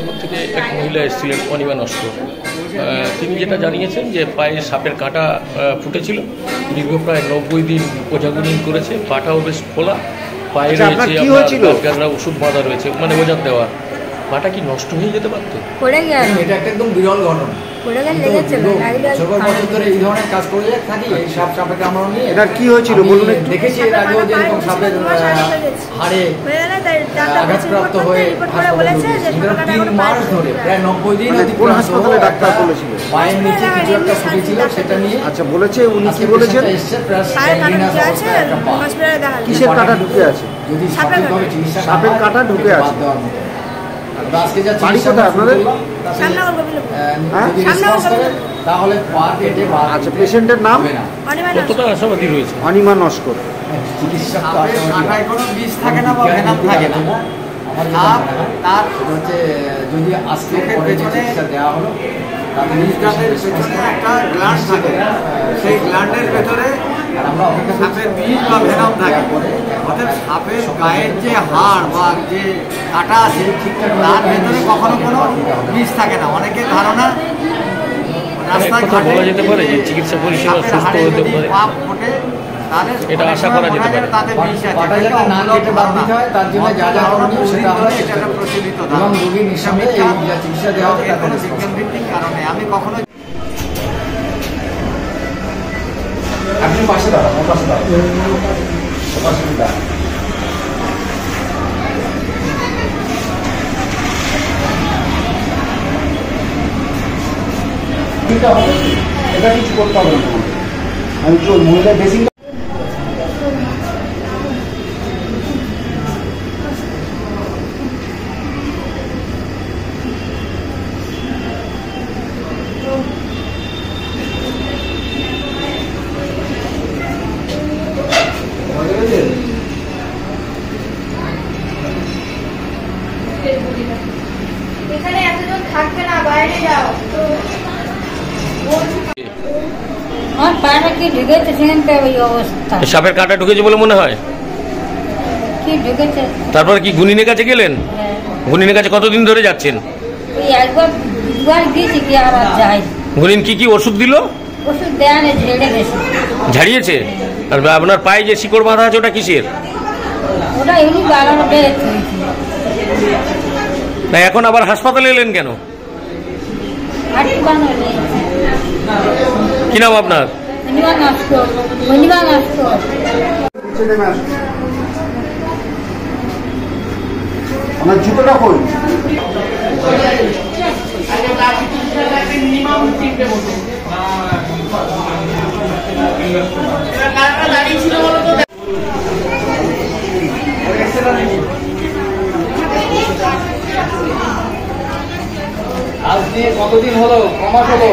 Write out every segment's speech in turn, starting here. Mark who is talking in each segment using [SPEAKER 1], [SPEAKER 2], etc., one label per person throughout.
[SPEAKER 1] মেদিনীপুর থেকে এক মহিলা এসেছিলেন অনিমা নস্কর। তিনি যেটা জানিয়েছেন যে পায়ে সাপের কাঁটা ফুটেছিল, দীর্ঘ প্রায় 90 দিন ওঝাগুনি করেছে, পাটাও বেশ খোলা, পায়ে রয়েছে আপনার ওষুধ বাঁধা রয়েছে, মানে ওঝার দেওয়া। পাটা কি নষ্ট হয়ে যেতে পারত?
[SPEAKER 2] এটা একটা একদম বিরল ঘটনা। এই ধরনের কাজ করে থাকি, এই সাপে কামড়ানো নিয়ে এটা কি হয়েছিল বলুন। দেখেছি এর আগেও যেরকম সাপের হাড়ে আঘাতপ্রাপ্ত হয়ে 3 মাস ধরে প্রায় 90 দিন কোন হাসপাতালে ডাক্তার বলেছিল পায়ের নিচে কিছু একটা ফুটেছিল, সেটা নিয়ে আচ্ছা বলেছে। উনি কি বলেছেন? কিসের কাঁটা ঢুকে আছে? যদি সাপের কাঁটা ঢুকে আছে। আচ্ছা, পেশেন্টের নাম অনিমা নস্কর। যদি আজকে চিকিৎসা দেওয়া হলো, একটা গ্ল্যান্ড থাকে, সেই গ্ল্যান্ডের ভেতরে সাপের বিষ বা ভেনাম থাকে। অর্থাৎ সাপের গায়ের যে হাড় বা যে কাটা আছে তার ভেতরে কখনো কোনো বিষ থাকে না। অনেকের ধারণা রাস্তাঘাটে
[SPEAKER 1] যেতে পারে যে চিকিৎসা পরিষেবা সুস্থ হতে পারে,
[SPEAKER 2] তাহলে
[SPEAKER 1] এটা আশা করা যেতে পারে।
[SPEAKER 2] তাদের বিষ আছে, না কেটে বাদ দিতে হয়, তার জন্য যা যা করণীয় সেটা আমরা একটা প্রচলিত এবং রোগীর নিঃসন্দেহে এই চিকিৎসা দেওয়া হয় কোনো বিজ্ঞান ভিত্তিক কারণে। আমি কখনো আপনি পাশে দাঁড়ান, পাশে দাঁড়ান, অসুবিধা এটা কিছু করতে হবে না। আমি তো মহিলা ড্রেসিং
[SPEAKER 3] এখানে এতজন থাকবে না, বাইরে যাও।
[SPEAKER 1] সাপের কাঁটা ঢুকেছে বলে মনে হয়। তারপর কি গুনিনের কাছে গেলেন? গুনিনের কাছে কতদিন ধরে যাচ্ছেন? গুনিন কি কি ওষুধ দিল? ঝাড়িয়েছে। আর আপনার পায়ে যে শিকড় বাঁধা আছে ওটা কিসের? না, এখন আবার হাসপাতালে এলেন কেন? কি নাম আপনার?
[SPEAKER 2] আমার জুতোটা কই? আজ দিয়ে কতদিন হলো? কমাস হলো?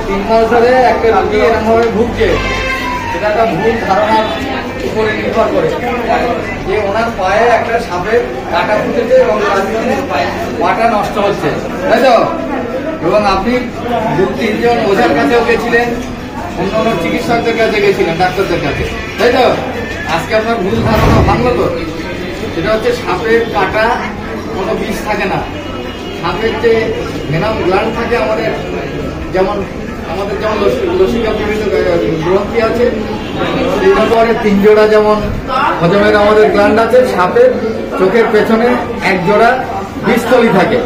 [SPEAKER 2] 3 মাস ধরে একটা রোগী এরকম ভাবে ভুগছে। সেটা একটা ভুল ধারণার উপরে নির্ভর করে যে ওনার পায়ে একটা সাপের কাঁটা ফুটেছে এবং তার জন্য পাটা নষ্ট হচ্ছে, তাই তো? এবং আপনি 2-3 জন ওঝার কাছেও গেছিলেন, অন্য অন্য চিকিৎসকদের কাছে গেছিলেন, ডাক্তারদের কাছে, তাই তো? আজকে আপনার ভুল ধারণা ভাঙলো তো। সেটা হচ্ছে সাপের কাঁটা কোনো বিষ থাকে না। সাপের যে ভেনাম গ্ল্যান্ড থাকে আমাদের যেমন লসিকা বিভিন্ন গ্রন্থি আছে, তারপরে 3 জোড়া যেমন হজমের আমাদের গ্ল্যান্ড আছে, সাপের চোখের পেছনে 1 জোড়া বিষথলি থাকে।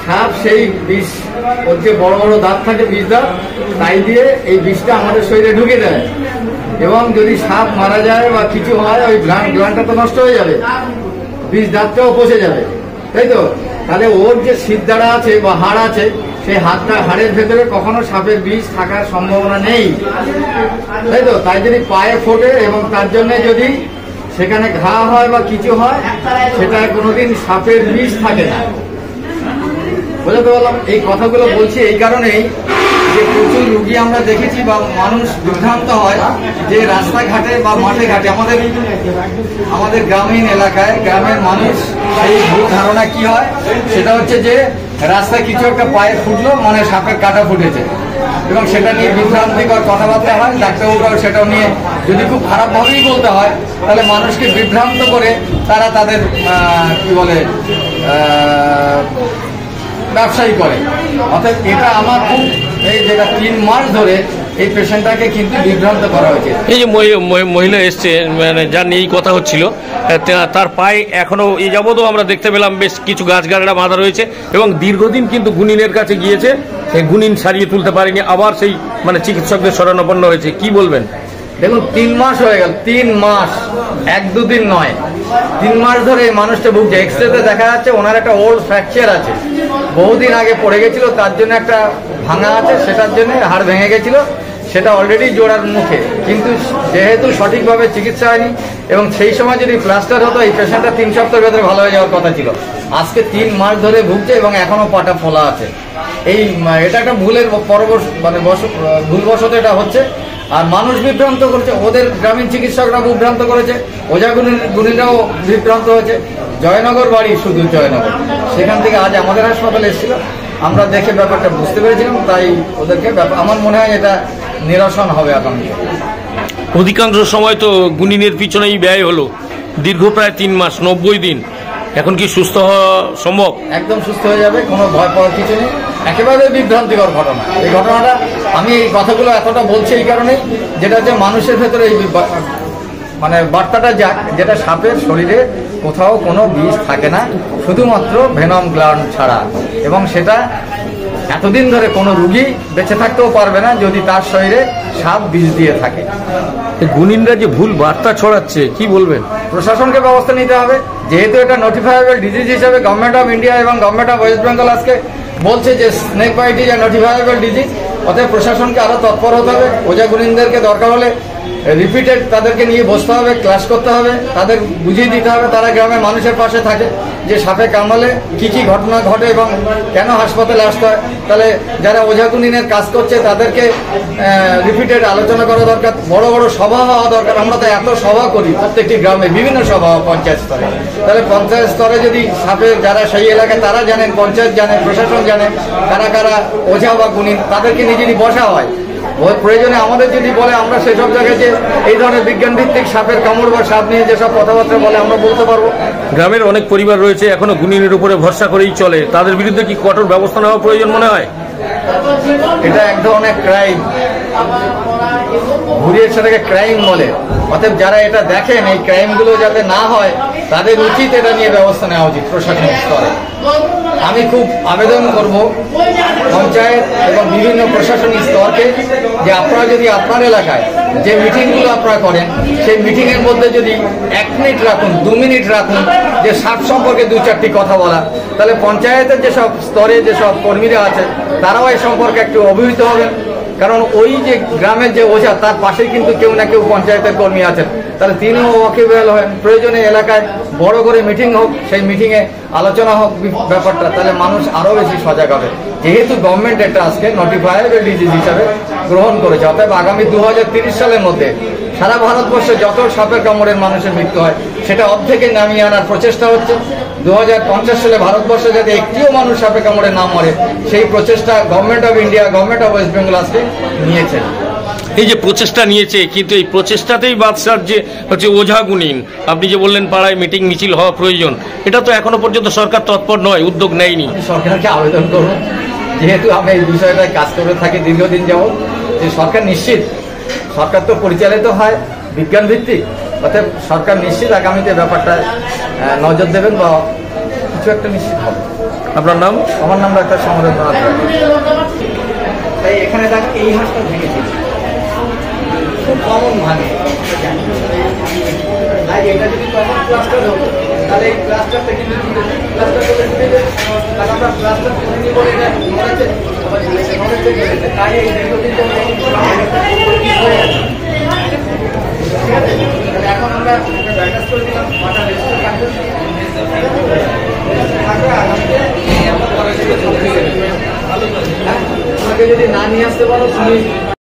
[SPEAKER 2] সাপ সেই বিষ, ওর যে বড় বড় দাঁত থাকে, বিষ দাঁত, তাই দিয়ে এই বিষটা আমাদের শরীরে ঢুকে যায় এবং যদি সাপ মারা যায় বা কিছু হয় ওই গ্ল্যান্ডটা তো নষ্ট হয়ে যাবে, বিষ দাঁতটাও পচে যাবে, তাই তো? তাহলে ওর যে সিদ্ধারা আছে বা হাড় আছে, সেই হাড়ের ভেতরে কখনো সাপের বিষ থাকার সম্ভাবনা নেই, তাই তো? তাই যদি পায়ে ফোটে এবং তার জন্য যদি সেখানে ঘা হয় বা কিছু হয়, সেটা কোনোদিন সাপের বিষ থাকে না। বুঝতে পারলাম? এই কথাগুলো বলছি এই কারণেই যে প্রচুর রুগী আমরা দেখেছি বা মানুষ বিভ্রান্ত হয় যে রাস্তাঘাটে বা মাঠে ঘাটে আমাদের গ্রামীণ এলাকায় গ্রামের মানুষ সেই ভুল ধারণা কি হয়, সেটা হচ্ছে যে রাস্তায় কিছু একটা পায়ে ফুটলো মানে সাপের কাঁটা ফুটেছে এবং সেটা নিয়ে বিভ্রান্তিকর কথাবার্তা হয়। ডাক্তারবাবুরাও সেটাও নিয়ে যদি খুব খারাপভাবেই বলতে হয় তাহলে মানুষকে বিভ্রান্ত করে তারা তাদের কি বলে ব্যবসায়ী করে। অর্থাৎ এটা আমার খুব এই যেটা 3 মাস ধরে এই পেশেন্টটাকে কিন্তু বিভ্রান্ত করা হয়েছে।
[SPEAKER 1] এই যে মহিলা এসছে মানে যার নিয়ে এই কথা হচ্ছিল, তার পায়ে এখনো এই যাবতও আমরা দেখতে পেলাম বেশ কিছু গাছগাছড়া বাঁধা রয়েছে এবং দীর্ঘদিন কিন্তু গুণিনের কাছে গিয়েছে, সেই গুণিন সারিয়ে তুলতে পারেনি, আবার সেই মানে চিকিৎসকদের শরণাপন্ন হয়েছে। কি বলবেন?
[SPEAKER 2] দেখুন 3 মাস হয়ে গেল, 3 মাস, 1-2 দিন নয়, 3 মাস ধরে এই মানুষটা ভুগছে। এক্সরেতে দেখা যাচ্ছে ওনার একটা ওল্ড ফ্র্যাকচার আছে, বহুদিন আগে পড়ে গেছিল, তার জন্য একটা ভাঙা আছে, সেটার জন্য হাড় ভেঙে গেছিল, সেটা অলরেডি জোড়ার মুখে। কিন্তু যেহেতু সঠিকভাবে চিকিৎসা হয়নি এবং সেই সময় যদি প্লাস্টার হতো এই পেশেন্টটা 3 সপ্তাহের ভেতরে ভালো হয়ে যাওয়ার কথা ছিল। আজকে 3 মাস ধরে ভুগছে এবং এখনো পাটা ফোলা আছে। এটা একটা ভুলের মানে ভুলবশত এটা হচ্ছে। আর মানুষ বিভ্রান্ত করেছে, ওদের গ্রামীণ চিকিৎসকরা বিভ্রান্ত করেছে, ওঝা গুণীরাও বিভ্রান্ত হয়েছে। জয়নগর বাড়ি, শুধু জয়নগর, সেখান থেকে আজ আমাদের হাসপাতালে এসেছিল, আমরা দেখে ব্যাপারটা বুঝতে পেরেছিলাম, তাই ওদেরকে আমার মনে হয় এটা নিরসন হবে আগামী।
[SPEAKER 1] অধিকাংশ সময় তো গুণিনের পিছনেই ব্যয় হলো, দীর্ঘ প্রায় 3 মাস 90 দিন। এখন কি সুস্থ হওয়া সম্ভব?
[SPEAKER 2] একদম সুস্থ হয়ে যাবে, কোনো ভয় পাওয়ার কিছু নেই। একেবারে বিভ্রান্তিকর ঘটনা এই ঘটনাটা। আমি এই কথাগুলো এতটা বলছি এই কারণেই, যেটা হচ্ছে মানুষের ভেতরে এই মানে বার্তাটা যাক, যেটা সাপের শরীরে কোথাও কোনো বিষ থাকে না, শুধুমাত্র ভেনম গ্ল্যান্ড ছাড়া, এবং সেটা এতদিন ধরে কোনো রুগী বেঁচে থাকতেও পারবে না যদি তার শরীরে সাপ বিষ দিয়ে থাকে।
[SPEAKER 1] গুণিনরা যে ভুল বার্তা ছড়াচ্ছে, কি বলবেন?
[SPEAKER 2] প্রশাসনকে ব্যবস্থা নিতে হবে, যেহেতু এটা নোটিফাইয়েবল ডিজিজ হিসেবে গভর্নমেন্ট অফ ইন্ডিয়া এবং গভর্নমেন্ট অফ ওয়েস্ট বেঙ্গল আজকে বলছে যে snake bite is a notifiable disease. অতএব প্রশাসনকে আরও তৎপর হতে হবে। ওঝা গুণিনদেরকে দরকার হলে রিপিটেড তাদেরকে নিয়ে বসতে হবে, ক্লাস করতে হবে, তাদের বুঝিয়ে দিতে হবে তারা গ্রামের মানুষের পাশে থাকে, যে সাপে কামড়ালে কী কী ঘটনা ঘটে এবং কেন হাসপাতালে আসতে হয়। তাহলে যারা ওঝা গুণিনের কাজ করছে তাদেরকে রিপিটেড আলোচনা করা দরকার, বড় বড় সভা হওয়া দরকার। আমরা তো এত সভা করি প্রত্যেকটি গ্রামে, বিভিন্ন সভা পঞ্চায়েত স্তরে। তাহলে পঞ্চায়েত স্তরে যদি সাপের যারা সেই এলাকায় তারা জানেন, পঞ্চায়েত জানে, প্রশাসন জানে কারা কারা ওঝা বা গুণিন, তাদেরকে নিয়ে যদি বসা হয়, প্রয়োজনে আমাদের যদি বলে আমরা সেসব জায়গায় যে এই ধরনের বিজ্ঞান ভিত্তিক সাপের কামড় বা সাপ নিয়ে যেসব কথাবার্তা বলে আমরা বলতে পারবো।
[SPEAKER 1] গ্রামের অনেক পরিবার রয়েছে এখনো গুণিনের উপরে ভরসা করেই চলে, তাদের বিরুদ্ধে কি কঠোর ব্যবস্থা নেওয়া প্রয়োজন মনে হয়?
[SPEAKER 2] এটা এক ধরনের ক্রাইম, ঘুরিয়ে সেটাকে ক্রাইম বলে। অতএব যারা এটা দেখেন এই ক্রাইমগুলো যাতে না হয় তাদের উচিত এটা নিয়ে ব্যবস্থা নেওয়া উচিত প্রশাসনিক স্তরে। আমি খুব আবেদন করব পঞ্চায়েত এবং বিভিন্ন প্রশাসনিক স্তরকে যে আপনারা যদি আপনার এলাকায় যে মিটিংগুলো আপনারা করেন সেই মিটিংয়ের মধ্যে যদি 1 মিনিট রাখুন, 2 মিনিট রাখুন, যে সাপ সম্পর্কে 2-4টি কথা বলা, তাহলে পঞ্চায়েতের যেসব স্তরে যেসব কর্মীরা আছে তারাও এই সম্পর্কে একটু অবহিত হবেন। কারণ ওই যে গ্রামের যে ওঝা তার পাশেই কিন্তু কেউ না কেউ পঞ্চায়েতের কর্মী আছেন, তাহলে তিনিও ওয়াকিবহাল হন। প্রয়োজনে এলাকায় বড় করে মিটিং হোক, সেই মিটিংয়ে আলোচনা হোক ব্যাপারটা, তাহলে মানুষ আরও বেশি সজাগ হবে। যেহেতু গভর্নমেন্ট এটা আজকে নোটিফাইয়েবল ডিজিজ হিসাবে গ্রহণ করেছে, অতএব আগামী 2030 সালের মধ্যে সারা ভারতবর্ষে যত সাপের কামড়ের মানুষের মৃত্যু হয় সেটা অর্ধেকে নামিয়ে আনার প্রচেষ্টা হচ্ছে। 2050 সালে ভারতবর্ষে যাতে একটিও মানুষ সাপে কামড়ে না মরে, সেই প্রচেষ্টা government of India, government of West Bengal আজকে নিয়েছে।
[SPEAKER 1] এই যে প্রচেষ্টা নিয়েছে, কিন্তু এই প্রচেষ্টাতেই বাদশার যে হচ্ছে ওঝা গুণিন, আপনি যে বললেন পাড়ায় মিটিং মিছিল হওয়া প্রয়োজন, এটা তো এখনো পর্যন্ত সরকার তৎপর নয়, উদ্যোগ নেয়নি।
[SPEAKER 2] সরকারকে আবেদন করুন, যেহেতু আমি এই বিষয়টায় কাজ করে থাকি দীর্ঘদিন যাবত, যে সরকার নিশ্চিত, সরকার তো পরিচালিত হয় বিজ্ঞান ভিত্তিক, অর্থাৎ সরকার নিশ্চিত আগামীতে ব্যাপারটা নজর দেবেন বা কিছু একটা নিশ্চিত হবে।
[SPEAKER 1] আপনার নাম?
[SPEAKER 2] আমার নাম ডাক্তার সমরেন্দ্রনাথ। তাই এখানে দেখ এই হাঁসটা ভেঙেছে, খুব কমন ভাঙে। আর এটা যদি কমন প্লাস্টার হতো তাহলে এই প্লাস্টারটা কিন্তু প্লাস্টার করে দিতে, তাহলে আমরা প্লাস্টার করে নিয়ে বলে এটা নড়েছে, আবার নড়েছে গেছে, তাই এই দীর্ঘদিন হয়ে আছে। এখন আমরা ব্যাটাস করে দিলাম, মাথা রেস্ট থাকবে, তোমাকে যদি না নিয়ে আসতে পারো তুমি